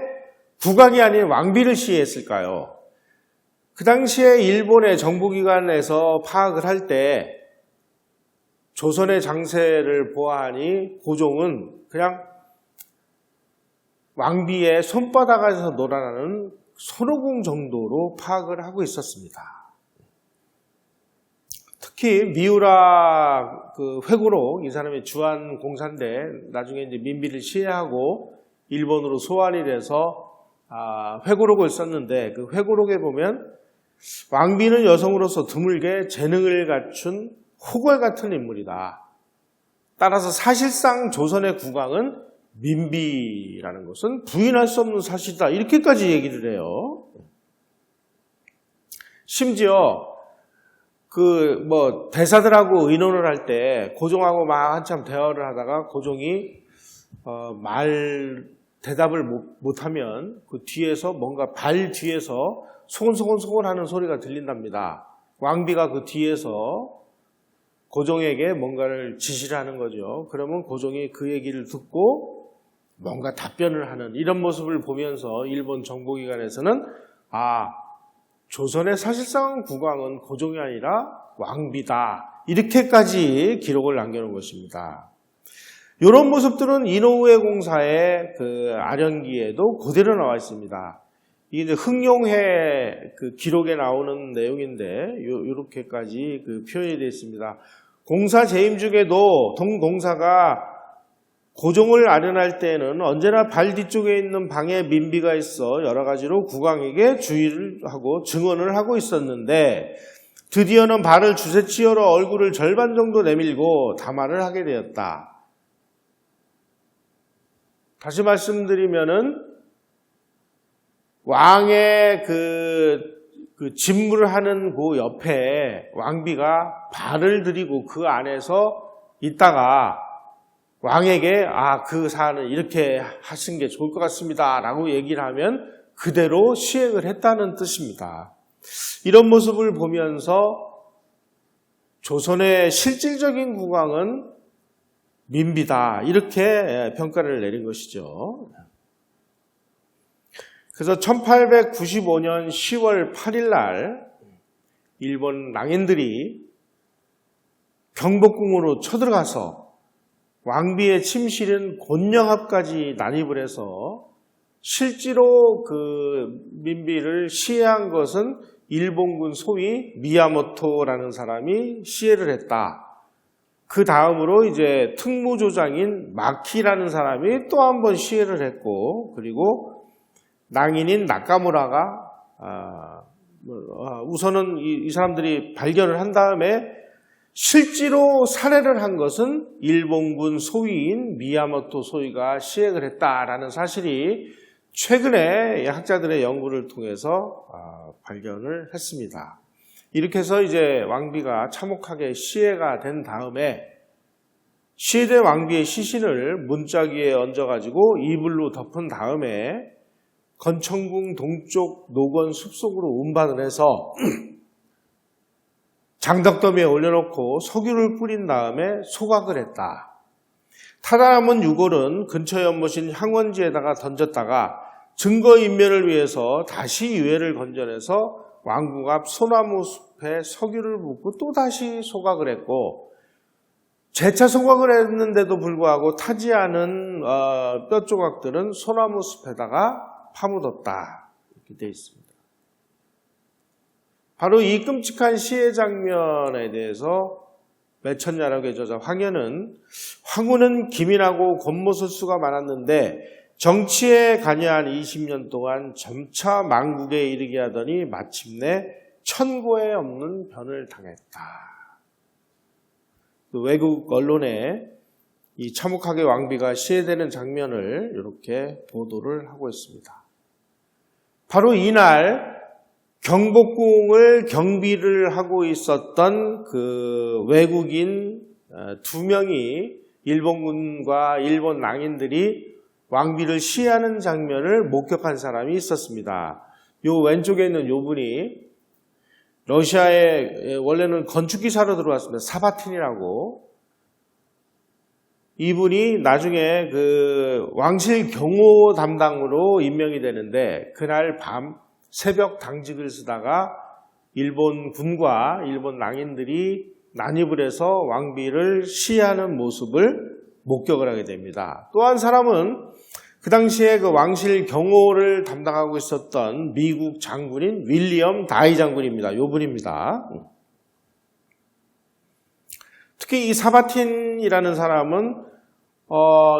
국왕이 아닌 왕비를 시해했을까요? 그 당시에 일본의 정부기관에서 파악을 할 때 조선의 장세를 보아하니 고종은 그냥 왕비의 손바닥에서 놀아나는 손오공 정도로 파악을 하고 있었습니다. 특히 미우라 그 회고록, 이 사람이 주한 공사인데 나중에 이제 민비를 시해하고 일본으로 소환이 돼서 회고록을 썼는데, 그 회고록에 보면 왕비는 여성으로서 드물게 재능을 갖춘 호걸 같은 인물이다. 따라서 사실상 조선의 국왕은 민비라는 것은 부인할 수 없는 사실이다. 이렇게까지 얘기를 해요. 심지어 대사들하고 의논을 할 때 고종하고 막 한참 대화를 하다가 고종이 대답을 못하면 그 뒤에서 뭔가 발 뒤에서 소곤소곤소곤 하는 소리가 들린답니다. 왕비가 그 뒤에서 고종에게 뭔가를 지시를 하는 거죠. 그러면 고종이 그 얘기를 듣고 뭔가 답변을 하는 이런 모습을 보면서 일본 정보기관에서는 조선의 사실상 국왕은 고종이 아니라 왕비다. 이렇게까지 기록을 남겨놓은 것입니다. 이런 모습들은 이노우에 공사의 그 아련기에도 그대로 나와 있습니다. 이게 이제 흥룡해 그 기록에 나오는 내용인데 이렇게까지 그 표현이 되어 있습니다. 공사 재임 중에도 동공사가 고종을 아련할 때에는 언제나 발 뒤쪽에 있는 방에 민비가 있어 여러 가지로 국왕에게 주의를 하고 증언을 하고 있었는데, 드디어는 발을 주새치어러 얼굴을 절반 정도 내밀고 담화를 하게 되었다. 다시 말씀드리면은 왕의 그 진물을 하는 그 옆에 왕비가 발을 들이고 그 안에서 있다가 왕에게 그 사안을 이렇게 하신 게 좋을 것 같습니다 라고 얘기를 하면 그대로 시행을 했다는 뜻입니다. 이런 모습을 보면서 조선의 실질적인 국왕은 민비다, 이렇게 평가를 내린 것이죠. 그래서 1895년 10월 8일 날 일본 낭인들이 경복궁으로 쳐들어가서 왕비의 침실인 곤영합까지 난입을 해서 실제로 그 민비를 시해한 것은 일본군 소위 미야모토라는 사람이 시해를 했다. 그 다음으로 이제 특무조장인 마키라는 사람이 또 한 번 시해를 했고, 그리고 낭인인 나카무라가 우선은 이 사람들이 발견을 한 다음에 실제로 살해를 한 것은 일본군 소위인 미야모토 소위가 시행을 했다라는 사실이 최근에 학자들의 연구를 통해서 발견을 했습니다. 이렇게 해서 이제 왕비가 참혹하게 시해가 된 다음에 시해된 왕비의 시신을 문짝위에 얹어가지고 이불로 덮은 다음에 건청궁 동쪽 노건 숲속으로 운반을 해서 장덕더미에 올려놓고 석유를 뿌린 다음에 소각을 했다. 타다 남은 유골은 근처 연못인 향원지에다가 던졌다가 증거인멸을 위해서 다시 유해를 건져내서 왕궁 앞 소나무 숲에 석유를 붓고 또다시 소각을 했고, 재차 소각을 했는데도 불구하고 타지 않은 뼈 조각들은 소나무 숲에다가 파묻었다. 이렇게 되어 있습니다. 바로 이 끔찍한 시해 장면에 대해서 매천야락의 저자 황현은 황후는 기민하고 겉모술수가 많았는데 정치에 관여한 20년 동안 점차 망국에 이르게 하더니 마침내 천고에 없는 변을 당했다. 외국 언론에 이 참혹하게 왕비가 시해되는 장면을 이렇게 보도를 하고 있습니다. 바로 이날 경복궁을 경비를 하고 있었던 그 외국인 2명이 일본군과 일본 낭인들이 왕비를 시해하는 장면을 목격한 사람이 있었습니다. 요 왼쪽에 있는 요 분이 러시아에 원래는 건축기사로 들어왔습니다. 사바틴이라고. 이분이 나중에 그 왕실 경호 담당으로 임명이 되는데 그날 밤 새벽 당직을 쓰다가 일본 군과 일본 낭인들이 난입을 해서 왕비를 시해하는 모습을 목격을 하게 됩니다. 또 한 사람은 그 당시에 그 왕실 경호를 담당하고 있었던 미국 장군인 윌리엄 다이 장군입니다. 요 분입니다. 특히 이 사바틴이라는 사람은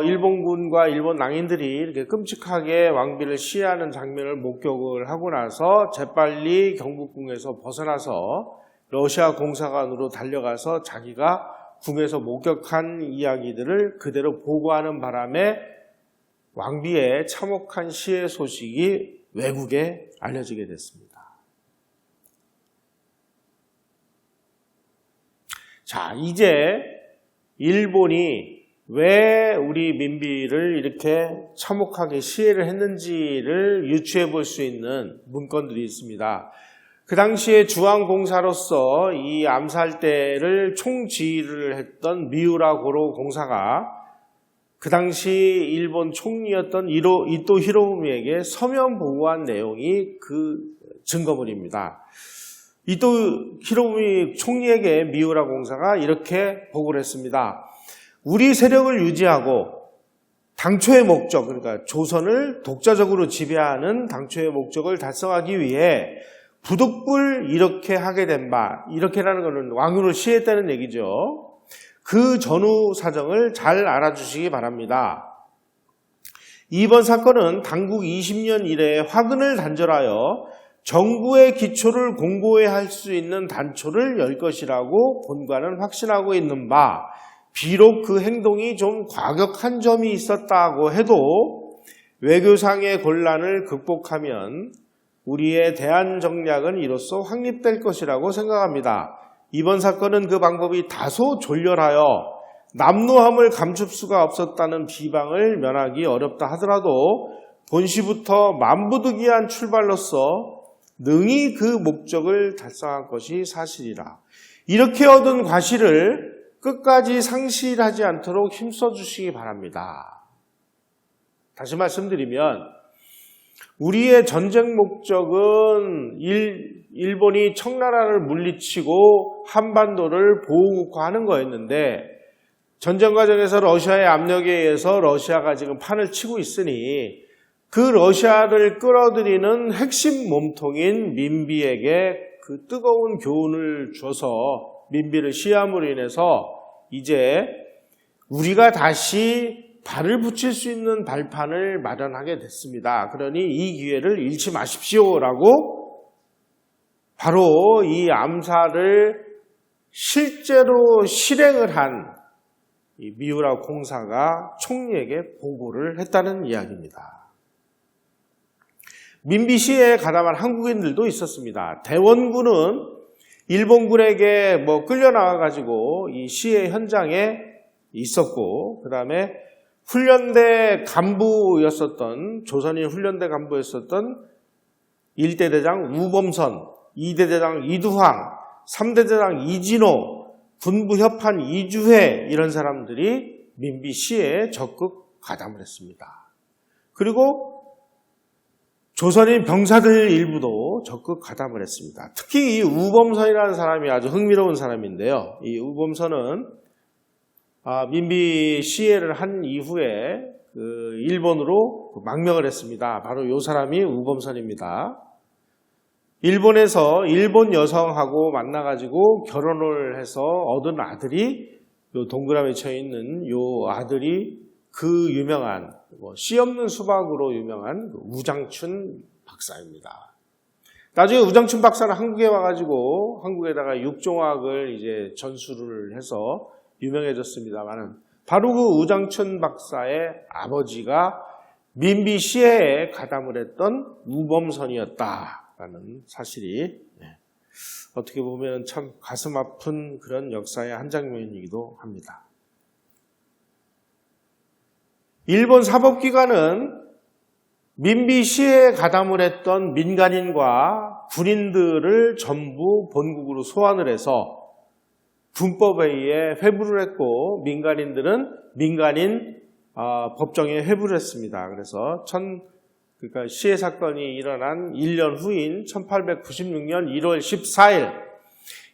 일본군과 일본 낭인들이 이렇게 끔찍하게 왕비를 시해하는 장면을 목격을 하고 나서 재빨리 경복궁에서 벗어나서 러시아 공사관으로 달려가서 자기가 궁에서 목격한 이야기들을 그대로 보고하는 바람에 왕비의 참혹한 시해 소식이 외국에 알려지게 됐습니다. 자, 이제 일본이 왜 우리 민비를 이렇게 참혹하게 시해를 했는지를 유추해 볼 수 있는 문건들이 있습니다. 그 당시에 주한공사로서 이 암살대를 총지휘를 했던 미우라 고로 공사가 그 당시 일본 총리였던 이토 히로부미에게 서면 보고한 내용이 그 증거물입니다. 이토 히로부미 총리에게 미우라 공사가 이렇게 보고를 했습니다. 우리 세력을 유지하고 당초의 목적, 그러니까 조선을 독자적으로 지배하는 당초의 목적을 달성하기 위해 부득불 이렇게 하게 된 바, 이렇게라는 것은 왕유를 시했다는 얘기죠. 그 전후 사정을 잘 알아주시기 바랍니다. 이번 사건은 당국 20년 이래에 화근을 단절하여 정부의 기초를 공고히 할 수 있는 단초를 열 것이라고 본관은 확신하고 있는 바, 비록 그 행동이 좀 과격한 점이 있었다고 해도 외교상의 곤란을 극복하면 우리의 대안 전략은 이로써 확립될 것이라고 생각합니다. 이번 사건은 그 방법이 다소 졸렬하여 남루함을 감출 수가 없었다는 비방을 면하기 어렵다 하더라도 본시부터 만부득이한 출발로서 능히 그 목적을 달성할 것이 사실이라. 이렇게 얻은 과실을 끝까지 상실하지 않도록 힘써 주시기 바랍니다. 다시 말씀드리면 우리의 전쟁 목적은 일본이 청나라를 물리치고 한반도를 보호국화하는 거였는데 전쟁 과정에서 러시아의 압력에 의해서 러시아가 지금 판을 치고 있으니 그 러시아를 끌어들이는 핵심 몸통인 민비에게 그 뜨거운 교훈을 줘서 민비를 시함으로 인해서 이제 우리가 다시 발을 붙일 수 있는 발판을 마련하게 됐습니다. 그러니 이 기회를 잃지 마십시오라고 바로 이 암살을 실제로 실행을 한 이 미우라 공사가 총리에게 보고를 했다는 이야기입니다. 민비시에 가담한 한국인들도 있었습니다. 대원군은 일본군에게 끌려나와가지고 이 시해 현장에 있었고, 그 다음에 훈련대 간부였었던, 조선인 훈련대 간부였었던 1대 대장 우범선, 2대 대장 이두황, 3대 대장 이진호, 군부 협판 이주회 이런 사람들이 민비 시해에 적극 가담을 했습니다. 그리고 조선인 병사들 일부도 적극 가담을 했습니다. 특히 이 우범선이라는 사람이 아주 흥미로운 사람인데요. 이 우범선은 민비 시해를 한 이후에 일본으로 망명을 했습니다. 바로 이 사람이 우범선입니다. 일본에서 일본 여성하고 만나가지고 결혼을 해서 얻은 아들이 요 동그라미 쳐 있는 요 아들이 그 유명한 씨 없는 수박으로 유명한 우장춘 박사입니다. 나중에 우장춘 박사는 한국에 와가지고 한국에다가 육종학을 이제 전수를 해서 유명해졌습니다만은 바로 그 우장춘 박사의 아버지가 민비 시해에 가담을 했던 우범선이었다라는 사실이 어떻게 보면 참 가슴 아픈 그런 역사의 한 장면이기도 합니다. 일본 사법기관은 민비 시해에 가담을 했던 민간인과 군인들을 전부 본국으로 소환을 해서 군법에 의해 회부를 했고 민간인들은 민간인 법정에 회부를 했습니다. 그래서 그러니까 시해 사건이 일어난 1년 후인 1896년 1월 14일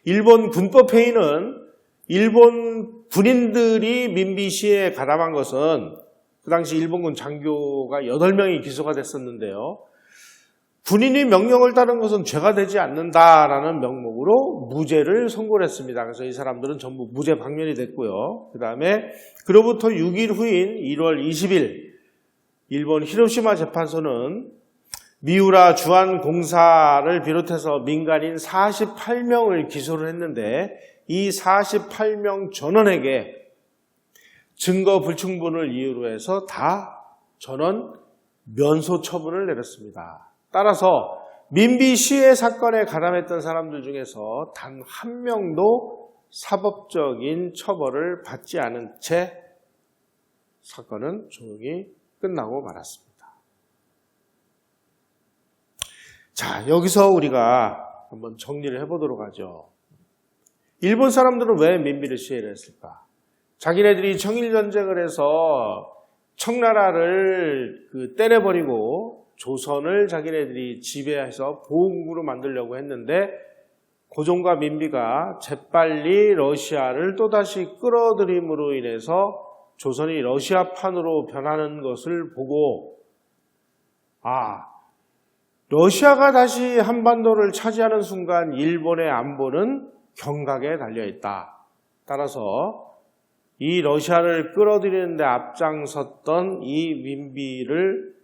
일본 군법회의는 일본 군인들이 민비 시해에 가담한 것은 그 당시 일본군 장교가 8명이 기소가 됐었는데요. 군인이 명령을 따른 것은 죄가 되지 않는다라는 명목으로 무죄를 선고를 했습니다. 그래서 이 사람들은 전부 무죄 방면이 됐고요. 그 다음에 그로부터 6일 후인 1월 20일 일본 히로시마 재판소는 미우라 주한 공사를 비롯해서 민간인 48명을 기소를 했는데 이 48명 전원에게 증거 불충분을 이유로 해서 다 전원 면소 처분을 내렸습니다. 따라서 민비 시해 사건에 가담했던 사람들 중에서 단 한 명도 사법적인 처벌을 받지 않은 채 사건은 조용히 끝나고 말았습니다. 자, 여기서 우리가 한번 정리를 해보도록 하죠. 일본 사람들은 왜 민비를 시해를 했을까? 자기네들이 청일전쟁을 해서 청나라를 때려버리고 조선을 자기네들이 지배해서 보호국으로 만들려고 했는데 고종과 민비가 재빨리 러시아를 또다시 끌어들임으로 인해서 조선이 러시아판으로 변하는 것을 보고 러시아가 다시 한반도를 차지하는 순간 일본의 안보는 경각에 달려있다. 따라서 이 러시아를 끌어들이는 데 앞장섰던 이 민비를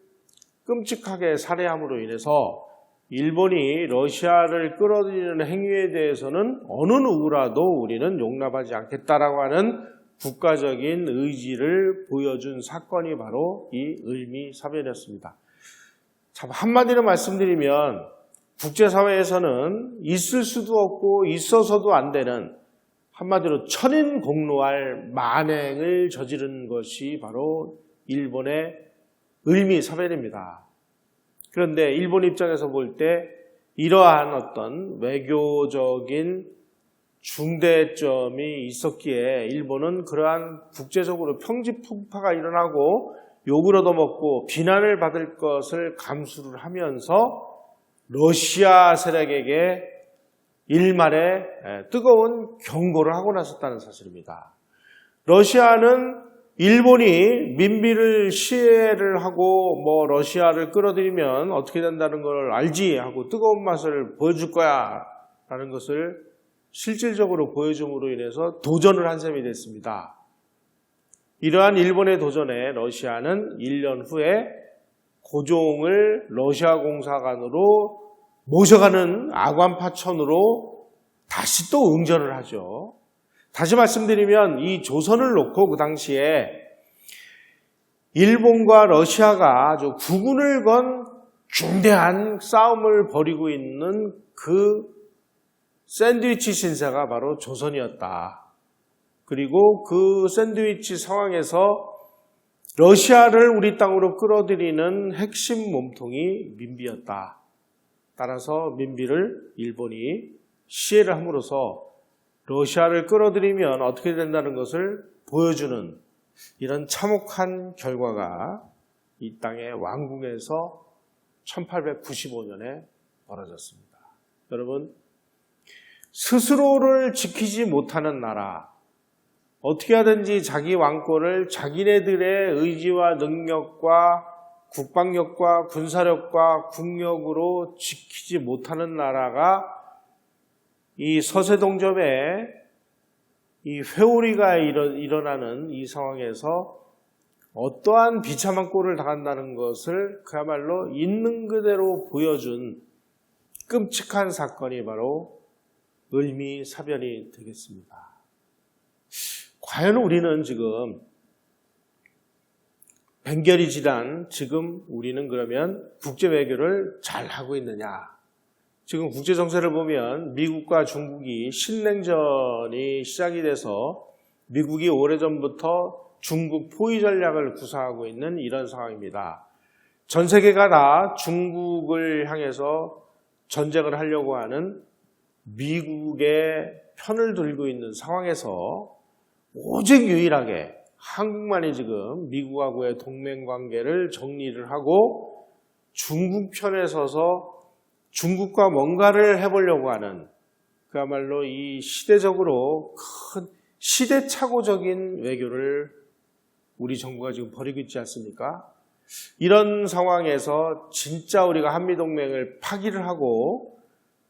끔찍하게 살해함으로 인해서 일본이 러시아를 끌어들이는 행위에 대해서는 어느 누구라도 우리는 용납하지 않겠다라고 하는 국가적인 의지를 보여준 사건이 바로 이 을미사변이었습니다. 참 한마디로 말씀드리면 국제사회에서는 있을 수도 없고 있어서도 안 되는 한마디로 천인공노할 만행을 저지른 것이 바로 일본의 을미사변입니다. 그런데 일본 입장에서 볼 때 이러한 어떤 외교적인 중대점이 있었기에 일본은 그러한 국제적으로 평지풍파가 일어나고 욕을 얻어먹고 비난을 받을 것을 감수를 하면서 러시아 세력에게 일말의 뜨거운 경고를 하고 나섰다는 사실입니다. 러시아는 일본이 민비를 시해를 하고 러시아를 끌어들이면 어떻게 된다는 걸 알지 하고 뜨거운 맛을 보여줄 거야 라는 것을 실질적으로 보여줌으로 인해서 도전을 한 셈이 됐습니다. 이러한 일본의 도전에 러시아는 1년 후에 고종을 러시아 공사관으로 모셔가는 아관파천으로 다시 또 응전을 하죠. 다시 말씀드리면 이 조선을 놓고 그 당시에 일본과 러시아가 아주 구분을 건 중대한 싸움을 벌이고 있는 그 샌드위치 신세가 바로 조선이었다. 그리고 그 샌드위치 상황에서 러시아를 우리 땅으로 끌어들이는 핵심 몸통이 민비였다. 따라서 민비를 일본이 시해를 함으로써 러시아를 끌어들이면 어떻게 된다는 것을 보여주는 이런 참혹한 결과가 이 땅의 왕궁에서 1895년에 벌어졌습니다. 여러분, 스스로를 지키지 못하는 나라, 어떻게 하든지 자기 왕권을 자기네들의 의지와 능력과 국방력과 군사력과 국력으로 지키지 못하는 나라가 이 서세동점에 이 회오리가 일어나는 이 상황에서 어떠한 비참한 꼴을 당한다는 것을 그야말로 있는 그대로 보여준 끔찍한 사건이 바로 을미사변이 되겠습니다. 과연 우리는 지금 벵결이 지난 지금 우리는 그러면 국제외교를 잘하고 있느냐? 지금 국제정세를 보면 미국과 중국이 신냉전이 시작이 돼서 미국이 오래전부터 중국 포위 전략을 구사하고 있는 이런 상황입니다. 전 세계가 다 중국을 향해서 전쟁을 하려고 하는 미국의 편을 들고 있는 상황에서 오직 유일하게 한국만이 지금 미국하고의 동맹관계를 정리를 하고 중국 편에 서서 중국과 뭔가를 해보려고 하는 그야말로 이 시대적으로 큰 시대착오적인 외교를 우리 정부가 지금 벌이고 있지 않습니까? 이런 상황에서 진짜 우리가 한미동맹을 파기를 하고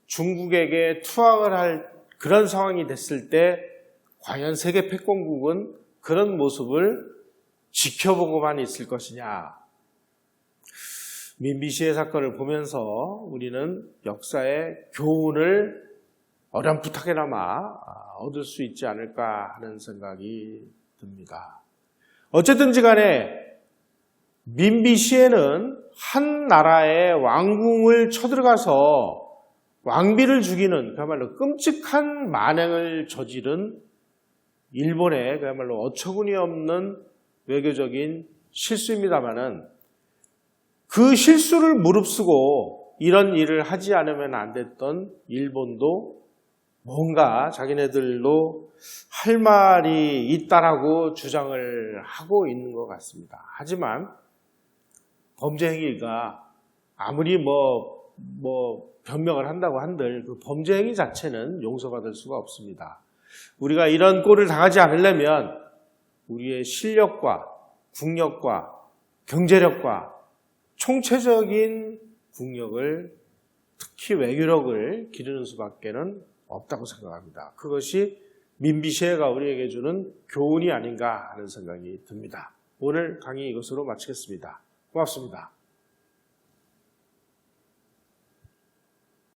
중국에게 투항을 할 그런 상황이 됐을 때 과연 세계 패권국은 그런 모습을 지켜보고만 있을 것이냐. 민비시의 사건을 보면서 우리는 역사의 교훈을 어렴풋하게나마 얻을 수 있지 않을까 하는 생각이 듭니다. 어쨌든지 간에 민비시에는 한 나라의 왕궁을 쳐들어가서 왕비를 죽이는 그야말로 끔찍한 만행을 저지른 일본의 그야말로 어처구니 없는 외교적인 실수입니다마는 그 실수를 무릅쓰고 이런 일을 하지 않으면 안 됐던 일본도 뭔가 자기네들도 할 말이 있다라고 주장을 하고 있는 것 같습니다. 하지만 범죄 행위가 아무리 변명을 한다고 한들 그 범죄 행위 자체는 용서받을 수가 없습니다. 우리가 이런 꼴을 당하지 않으려면 우리의 실력과 국력과 경제력과 총체적인 국력을 특히 외교력을 기르는 수밖에는 없다고 생각합니다. 그것이 민비시해가 우리에게 주는 교훈이 아닌가 하는 생각이 듭니다. 오늘 강의 이것으로 마치겠습니다. 고맙습니다.